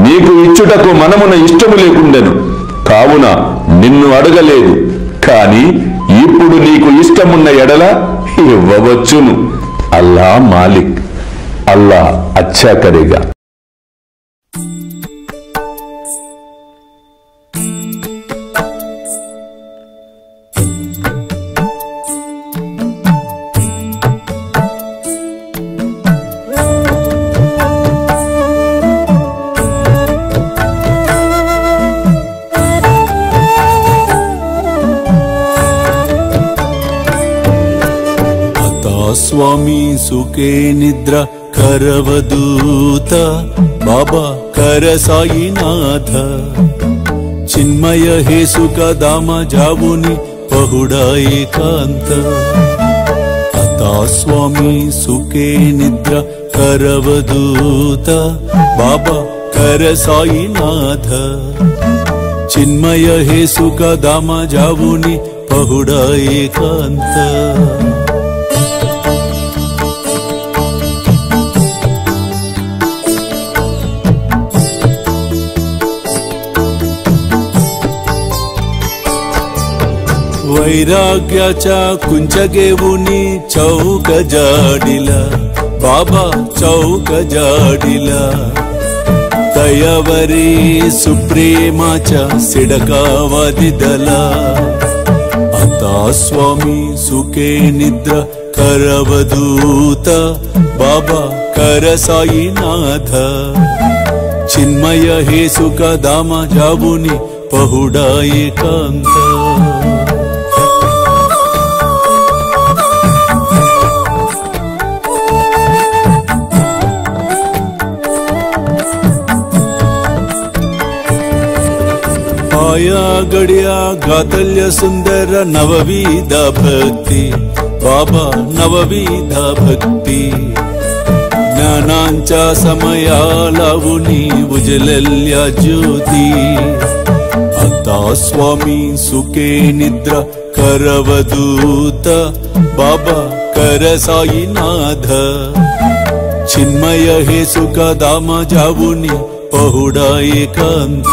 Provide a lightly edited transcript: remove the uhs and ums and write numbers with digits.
నీకు ఇచ్చుటకు మనమున ఇష్టము లేకుండెను, కావున నిన్ను అడగలేదు. కాని ఇప్పుడు నీకు ఇష్టమున్న ఎడల ఇవ్వవచ్చును. అల్లా మాలిక్, అల్లా అచ్చా కరేగా. स्वामी सुखे निद्रा करवदूत बाबा कर साईनाथ चिन्मय हे सुख दाम जावुनि पहुडा एकांत अता स्वामी सुखे निद्रा करवदूत बाबा कर साईनाथ चिन्मय हे सुख दाम जावुनि पहुडा एकांत वैराग्याच्या कुंचगेवुनी चौक जाडिला बाबा चौक जाडिला दयावरी सुप्रेमाच्या सिडकावादिदला आता स्वामी सुखे निद्रा करवदूत बाबा कर साईनाथ चिन्मय हे सुख दाम जावुनि पहुडा एकांत आया गड्या गातल्य सुंदर नवविध भक्ति बाबा नवविध भक्ति ज्ञानांच्या समया लावुनी उजलल्या ज्योती आता स्वामी सुखे निद्रा करवदूत बाबा कर साईनाथ चिन्मय हे सुख दाम जावुनि पहुडा एकांत